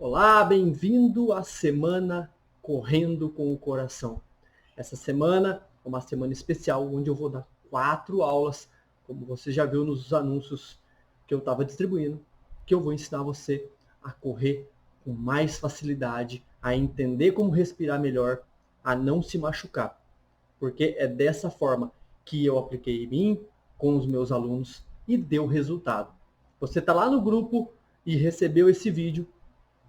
Olá, bem-vindo à Semana Correndo com o Coração. Essa semana é uma semana especial onde eu vou dar 4 aulas, como você já viu nos anúncios que eu estava distribuindo, que eu vou ensinar você a correr com mais facilidade, a entender como respirar melhor, a não se machucar. Porque é dessa forma que eu apliquei em mim, com os meus alunos, e deu resultado. Você está lá no grupo e recebeu esse vídeo,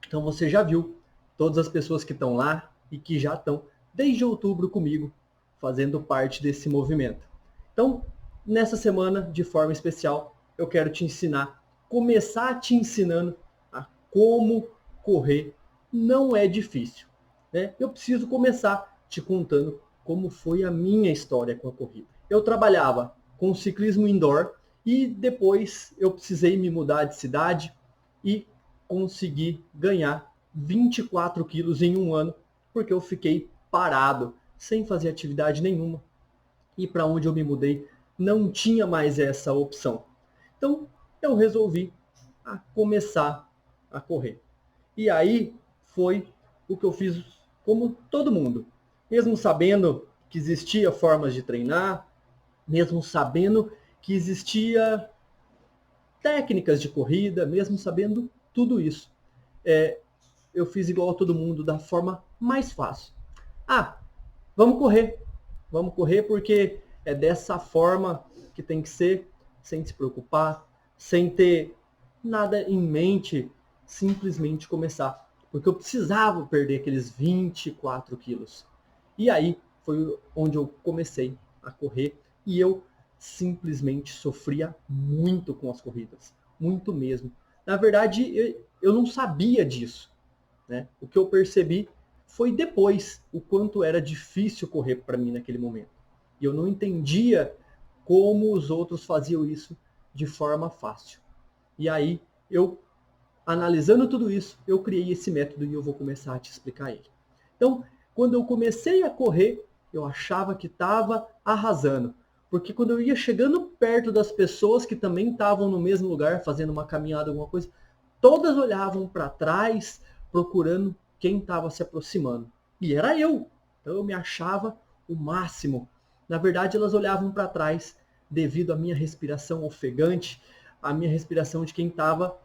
então você já viu todas as pessoas que estão lá e que já estão desde outubro comigo, fazendo parte desse movimento. Então, nessa semana, de forma especial, eu quero te ensinar, começar te ensinando a como correr. Não é difícil, né? Eu preciso começar te contando como foi a minha história com a corrida. Eu trabalhava com ciclismo indoor e depois eu precisei me mudar de cidade e consegui ganhar 24 quilos em um ano, porque eu fiquei parado, sem fazer atividade nenhuma. E para onde eu me mudei, não tinha mais essa opção. Então, eu resolvi começar a correr. E aí foi o que eu fiz como todo mundo. Mesmo sabendo que existia formas de treinar, mesmo sabendo que existia técnicas de corrida, mesmo sabendo tudo isso. É, eu fiz igual a todo mundo, da forma mais fácil. Ah, vamos correr. Vamos correr porque é dessa forma que tem que ser, sem se preocupar, sem ter nada em mente, simplesmente começar. Porque eu precisava perder aqueles 24 quilos. E aí foi onde eu comecei a correr e eu simplesmente sofria muito com as corridas. Muito mesmo. Na verdade, eu não sabia disso, né? O que eu percebi foi depois o quanto era difícil correr para mim naquele momento. E eu não entendia como os outros faziam isso de forma fácil. E aí, eu, analisando tudo isso, eu criei esse método e eu vou começar a te explicar ele. Então, quando eu comecei a correr, eu achava que estava arrasando. Porque quando eu ia chegando perto das pessoas que também estavam no mesmo lugar, fazendo uma caminhada, alguma coisa, todas olhavam para trás, procurando quem estava se aproximando. E era eu. Então eu me achava o máximo. Na verdade, elas olhavam para trás devido à minha respiração ofegante, à minha respiração de quem estava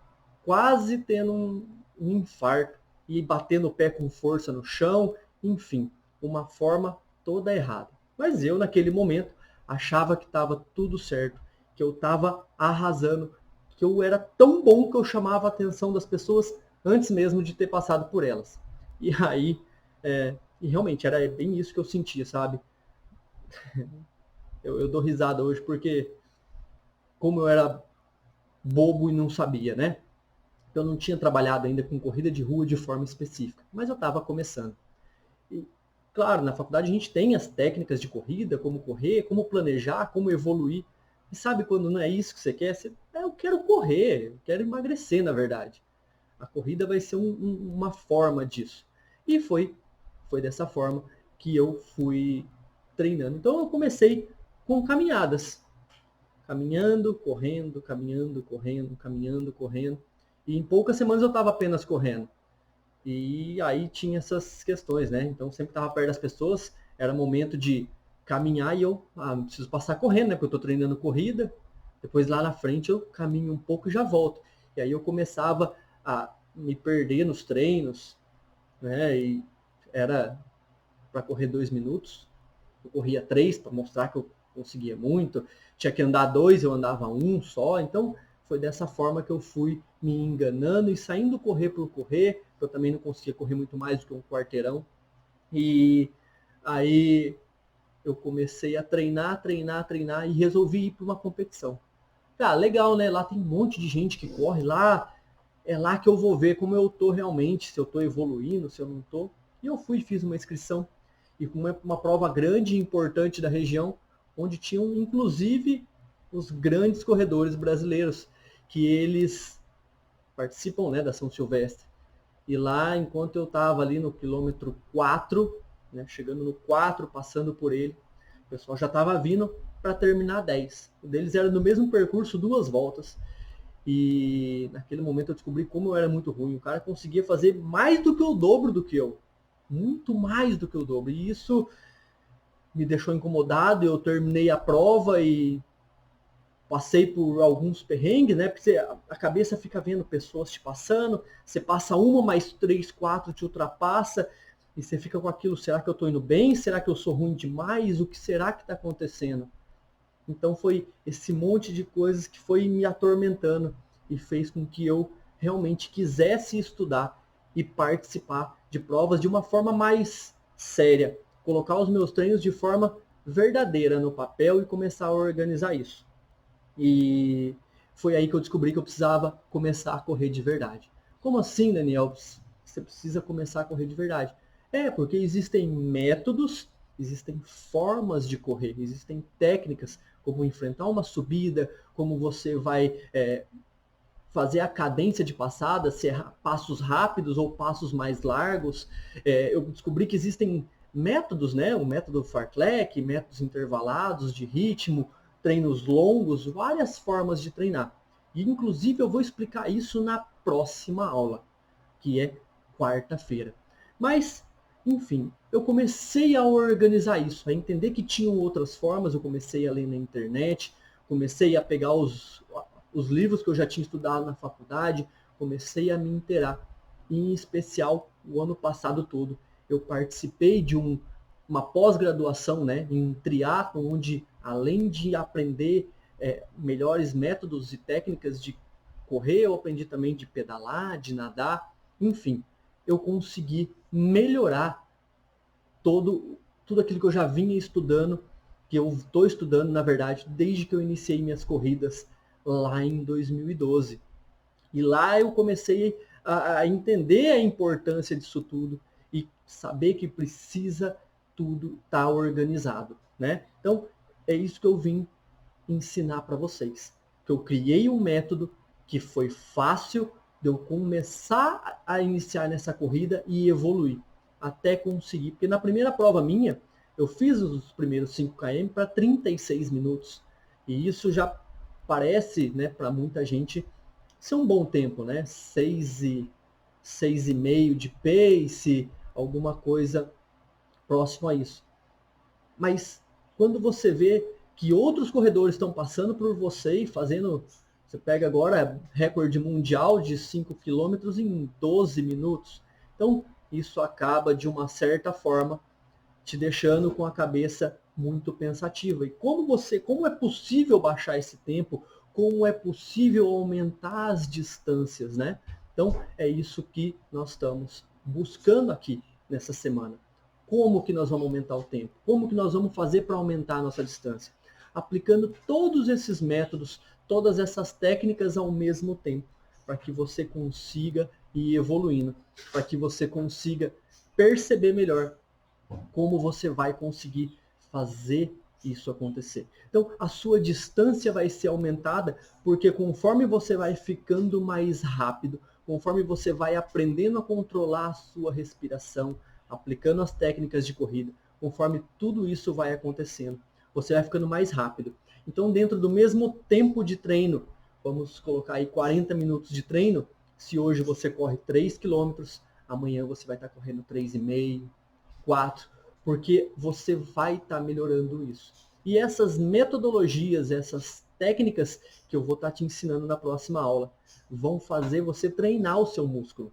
quase tendo um infarto e batendo o pé com força no chão, enfim, uma forma toda errada. Mas eu, naquele momento, achava que estava tudo certo, que eu estava arrasando, que eu era tão bom que eu chamava a atenção das pessoas antes mesmo de ter passado por elas. E aí, e realmente era bem isso que eu sentia, sabe? Eu dou risada hoje porque, como eu era bobo e não sabia, né? Eu não tinha trabalhado ainda com corrida de rua de forma específica, mas eu estava começando. E, claro, na faculdade a gente tem as técnicas de corrida, como correr, como planejar, como evoluir. E sabe quando não é isso que você quer? Eu quero correr, eu quero emagrecer, na verdade. A corrida vai ser uma forma disso. E foi dessa forma que eu fui treinando. Então eu comecei com caminhadas. Caminhando, correndo, caminhando, correndo, caminhando, correndo. E em poucas semanas eu estava apenas correndo. E aí tinha essas questões, né? Então sempre estava perto das pessoas, era momento de caminhar e eu não preciso passar correndo, né? Porque eu estou treinando corrida. Depois lá na frente eu caminho um pouco e já volto. E aí eu começava a me perder nos treinos, né? E era para correr 2 minutos, eu corria 3 para mostrar que eu conseguia muito. Tinha que andar 2, eu andava um só. Então foi dessa forma que eu fui me enganando e saindo correr por correr. Eu também não conseguia correr muito mais do que um quarteirão. E aí eu comecei a treinar, treinar, treinar e resolvi ir para uma competição. Ah, legal, né? Lá tem um monte de gente que corre lá. É lá que eu vou ver como eu tô realmente, se eu tô evoluindo, se eu não tô. E eu fui, fiz uma inscrição e com uma prova grande e importante da região, onde tinham inclusive os grandes corredores brasileiros, que eles participam, né, da São Silvestre. E lá, enquanto eu estava ali no quilômetro 4, né, chegando no 4, passando por ele, o pessoal já estava vindo para terminar 10. O deles era no mesmo percurso, 2 voltas. E naquele momento eu descobri como eu era muito ruim. O cara conseguia fazer mais do que o dobro do que eu. Muito mais do que o dobro. E isso me deixou incomodado. Eu terminei a prova e passei por alguns perrengues, né? Porque a cabeça fica vendo pessoas te passando. Você passa uma, mais 3, 4 te ultrapassa. E você fica com aquilo, será que eu estou indo bem? Será que eu sou ruim demais? O que será que está acontecendo? Então foi esse monte de coisas que foi me atormentando e fez com que eu realmente quisesse estudar e participar de provas de uma forma mais séria, colocar os meus treinos de forma verdadeira no papel e começar a organizar isso. E foi aí que eu descobri que eu precisava começar a correr de verdade. Como assim, Daniel? Você precisa começar a correr de verdade. Porque existem métodos, existem formas de correr, existem técnicas, como enfrentar uma subida, como você vai fazer a cadência de passada, se é passos rápidos ou passos mais largos. Eu descobri que existem métodos, né? O método fartlek, métodos intervalados de ritmo, treinos longos, várias formas de treinar. E inclusive eu vou explicar isso na próxima aula, que é quarta-feira. Mas, enfim, eu comecei a organizar isso, a entender que tinham outras formas, eu comecei a ler na internet, comecei a pegar os livros que eu já tinha estudado na faculdade, comecei a me inteirar. Em especial, o ano passado todo, eu participei de uma pós-graduação, né, em triatlo, onde além de aprender melhores métodos e técnicas de correr, eu aprendi também de pedalar, de nadar, enfim, eu consegui melhorar tudo aquilo que eu já vinha estudando, que eu estou estudando, na verdade, desde que eu iniciei minhas corridas lá em 2012. E lá eu comecei a entender a importância disso tudo e saber que precisa tudo estar organizado, né? Então, é isso que eu vim ensinar para vocês. Que eu criei um método que foi fácil de eu começar a iniciar nessa corrida e evoluir até conseguir. Porque na primeira prova minha, eu fiz os primeiros 5 km para 36 minutos. E isso já parece, né, para muita gente ser um bom tempo, né? 6,5 de pace, alguma coisa próximo a isso. Mas quando você vê que outros corredores estão passando por você e fazendo, você pega agora recorde mundial de 5 quilômetros em 12 minutos. Então, isso acaba de uma certa forma te deixando com a cabeça muito pensativa. E como é possível baixar esse tempo? Como é possível aumentar as distâncias, né? Então, é isso que nós estamos buscando aqui nessa semana. Como que nós vamos aumentar o tempo? Como que nós vamos fazer para aumentar a nossa distância? Aplicando todos esses métodos, todas essas técnicas ao mesmo tempo, para que você consiga ir evoluindo, para que você consiga perceber melhor como você vai conseguir fazer isso acontecer. Então, a sua distância vai ser aumentada, porque conforme você vai ficando mais rápido, conforme você vai aprendendo a controlar a sua respiração, aplicando as técnicas de corrida, conforme tudo isso vai acontecendo, você vai ficando mais rápido. Então, dentro do mesmo tempo de treino, vamos colocar aí 40 minutos de treino, se hoje você corre 3 quilômetros, amanhã você vai estar correndo 3,5, 4, porque você vai estar melhorando isso. E essas metodologias, essas técnicas que eu vou estar te ensinando na próxima aula, vão fazer você treinar o seu músculo.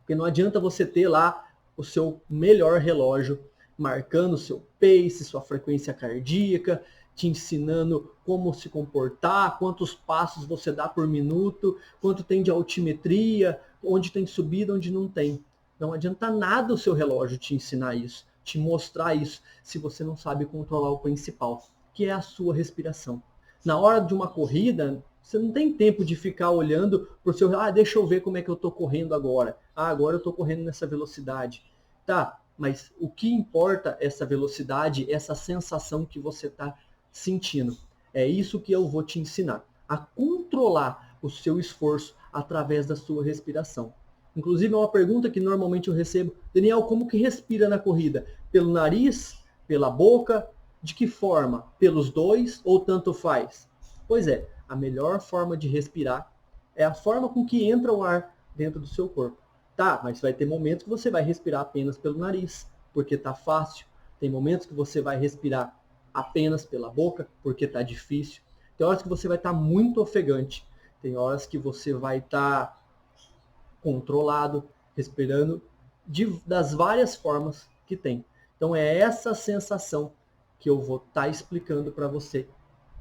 Porque não adianta você ter lá o seu melhor relógio, marcando o seu pace, sua frequência cardíaca, te ensinando como se comportar, quantos passos você dá por minuto, quanto tem de altimetria, onde tem subida, onde não tem. Não adianta nada o seu relógio te ensinar isso, te mostrar isso, se você não sabe controlar o principal, que é a sua respiração. Na hora de uma corrida, você não tem tempo de ficar olhando para o seu, deixa eu ver como é que eu estou correndo agora. Agora eu estou correndo nessa velocidade. Tá, mas o que importa é essa velocidade, essa sensação que você está sentindo. É isso que eu vou te ensinar, a controlar o seu esforço através da sua respiração. Inclusive, é uma pergunta que normalmente eu recebo. Daniel, como que respira na corrida? Pelo nariz? Pela boca? De que forma? Pelos dois ou tanto faz? Pois é, a melhor forma de respirar É a forma com que entra o ar dentro do seu corpo. Tá, mas vai ter momentos que você vai respirar apenas pelo nariz, porque tá fácil. Tem momentos que você vai respirar apenas pela boca, porque tá difícil. Tem horas que você vai estar muito ofegante. Tem horas que você vai estar controlado, respirando das várias formas que tem. Então é essa sensação que eu vou estar explicando para você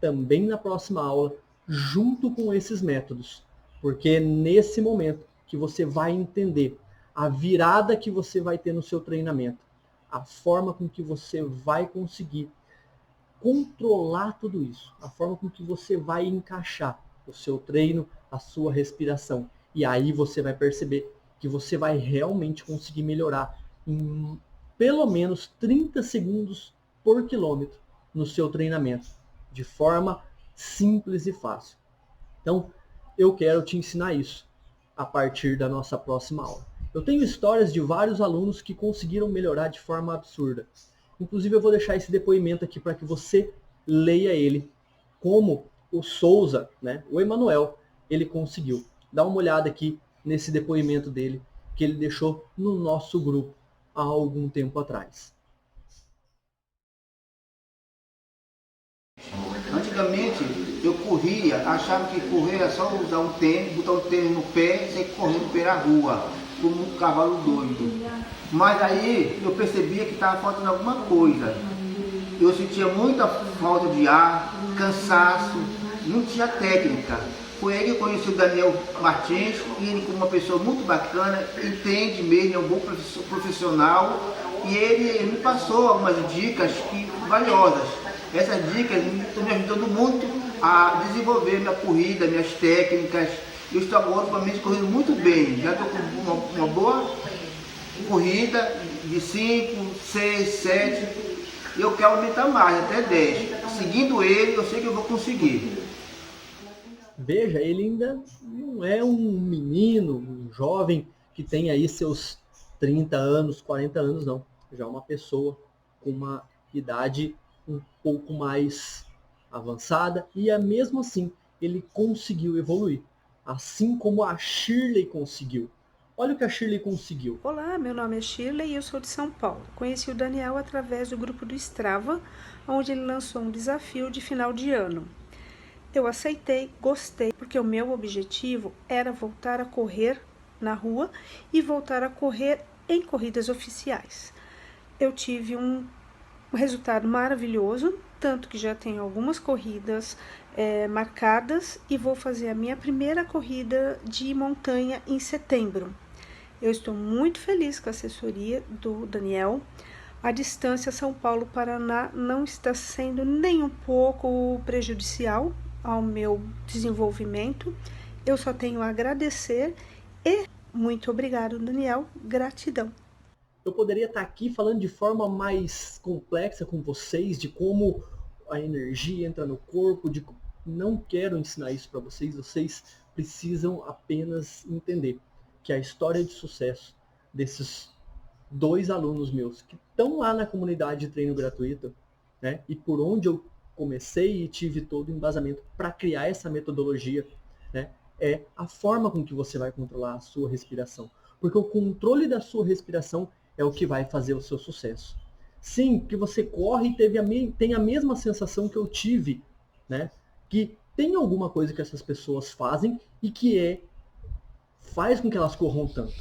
também na próxima aula, junto com esses métodos. Porque é nesse momento que você vai entender a virada que você vai ter no seu treinamento, a forma com que você vai conseguir controlar tudo isso, a forma com que você vai encaixar o seu treino, a sua respiração. E aí você vai perceber que você vai realmente conseguir melhorar em pelo menos 30 segundos por quilômetro no seu treinamento, de forma simples e fácil. Então, eu quero te ensinar isso a partir da nossa próxima aula. Eu tenho histórias de vários alunos que conseguiram melhorar de forma absurda. Inclusive, eu vou deixar esse depoimento aqui para que você leia ele, como o Souza, né, o Emanuel, ele conseguiu. Dá uma olhada aqui nesse depoimento dele, que ele deixou no nosso grupo há algum tempo atrás. Antigamente eu corria, achava que correr era só usar um tênis, botar um tênis no pé e sair correndo pela rua, como um cavalo doido. Mas aí eu percebia que estava faltando alguma coisa. Eu sentia muita falta de ar, cansaço, não tinha técnica. Foi aí que eu conheci o Daniel Martins, e ele, como uma pessoa muito bacana, entende mesmo, é um bom profissional, e ele me passou algumas dicas valiosas. Essas dicas estão me ajudando muito a desenvolver minha corrida, minhas técnicas. Eu estou agora atualmente correndo muito bem, já estou com uma boa corrida de 5, 6, 7. E eu quero aumentar mais, até 10. Seguindo ele, eu sei que eu vou conseguir. Veja, ele ainda não é um menino, um jovem que tem aí seus 30 anos, 40 anos, não. Já é uma pessoa com uma idade um pouco mais avançada e mesmo assim ele conseguiu evoluir. Assim como a Shirley conseguiu. Olha o que a Shirley conseguiu. Olá, meu nome é Shirley e eu sou de São Paulo. Conheci o Daniel através do grupo do Strava, onde ele lançou um desafio de final de ano. Eu aceitei, gostei, porque o meu objetivo era voltar a correr na rua e voltar a correr em corridas oficiais. Eu tive um resultado maravilhoso, tanto que já tenho algumas corridas marcadas e vou fazer a minha primeira corrida de montanha em setembro. Eu estou muito feliz com a assessoria do Daniel. A distância São Paulo-Paraná não está sendo nem um pouco prejudicial ao meu desenvolvimento. Eu só tenho a agradecer e muito obrigado, Daniel. Gratidão. Eu poderia estar aqui falando de forma mais complexa com vocês, de como a energia entra no corpo, não quero ensinar isso para vocês, vocês precisam apenas entender que a história de sucesso desses dois alunos meus que estão lá na comunidade de treino gratuito, né, e por onde eu comecei e tive todo o embasamento para criar essa metodologia, né, é a forma com que você vai controlar a sua respiração. Porque o controle da sua respiração é o que vai fazer o seu sucesso. Sim, que você corre e tem a mesma sensação que eu tive, né, que tem alguma coisa que essas pessoas fazem e que faz com que elas corram tanto.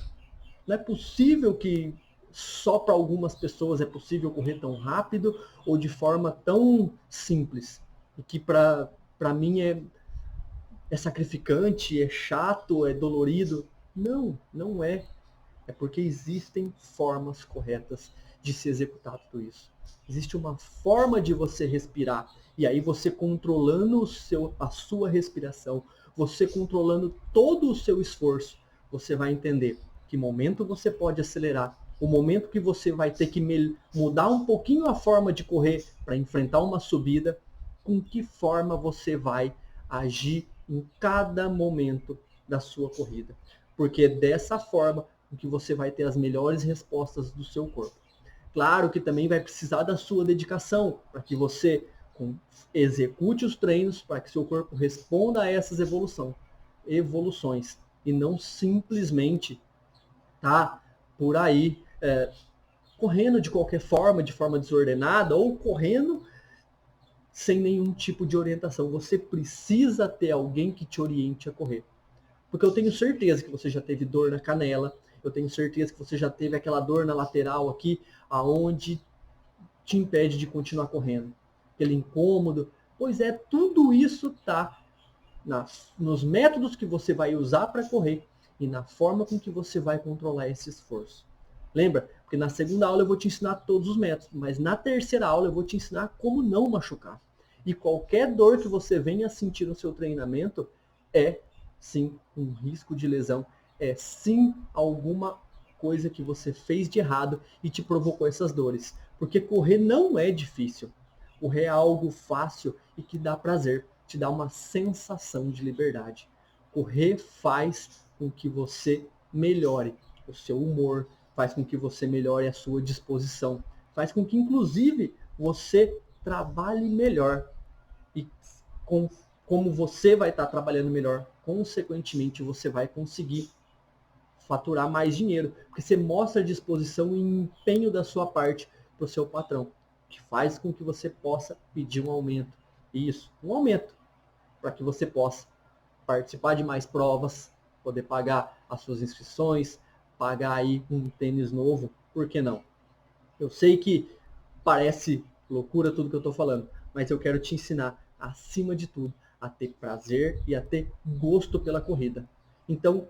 Não é possível que só para algumas pessoas é possível correr tão rápido ou de forma tão simples. E que para mim é sacrificante, é chato, é dolorido. Não, não é. É porque existem formas corretas de se executar tudo isso. Existe uma forma de você respirar. E aí você controlando a sua respiração, você controlando todo o seu esforço, você vai entender que momento você pode acelerar, o momento que você vai ter que mudar um pouquinho a forma de correr para enfrentar uma subida, com que forma você vai agir em cada momento da sua corrida. Porque dessa forma que você vai ter as melhores respostas do seu corpo. Claro que também vai precisar da sua dedicação para que você execute os treinos, para que seu corpo responda a essas evoluções. evoluções e não simplesmente tá por aí correndo de qualquer forma, de forma desordenada ou correndo sem nenhum tipo de orientação. Você precisa ter alguém que te oriente a correr. Porque eu tenho certeza que você já teve dor na canela, eu tenho certeza que você já teve aquela dor na lateral aqui, aonde te impede de continuar correndo. Aquele incômodo. Pois é, tudo isso tá nos métodos que você vai usar para correr e na forma com que você vai controlar esse esforço. Lembra? Porque na segunda aula eu vou te ensinar todos os métodos, mas na terceira aula eu vou te ensinar como não machucar. E qualquer dor que você venha sentir no seu treinamento é sim um risco de lesão, é sim alguma coisa que você fez de errado e te provocou essas dores. Porque correr não é difícil. Correr é algo fácil e que dá prazer, te dá uma sensação de liberdade. Correr faz com que você melhore o seu humor, faz com que você melhore a sua disposição, faz com que inclusive você trabalhe melhor. E como você vai estar trabalhando melhor, consequentemente você vai conseguir faturar mais dinheiro, porque você mostra disposição e empenho da sua parte para o seu patrão, que faz com que você possa pedir um aumento. Isso, um aumento, para que você possa participar de mais provas, poder pagar as suas inscrições, pagar aí um tênis novo, por que não? Eu sei que parece loucura tudo que eu estou falando, mas eu quero te ensinar, acima de tudo, a ter prazer e a ter gosto pela corrida. Então,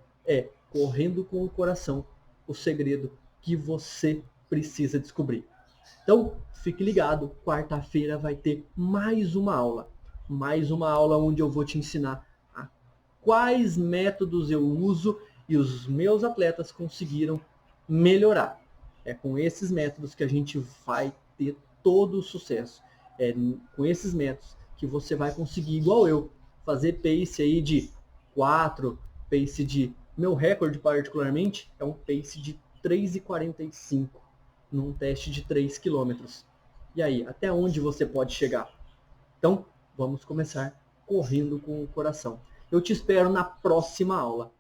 correndo com o coração, o segredo que você precisa descobrir. Então, fique ligado, quarta-feira vai ter mais uma aula. Mais uma aula onde eu vou te ensinar a quais métodos eu uso e os meus atletas conseguiram melhorar. É com esses métodos que a gente vai ter todo o sucesso. É com esses métodos que você vai conseguir, igual eu, fazer pace aí de 4, pace de... Meu recorde particularmente é um pace de 3,45 num teste de 3 km. E aí, até onde você pode chegar? Então, vamos começar correndo com o coração. Eu te espero na próxima aula.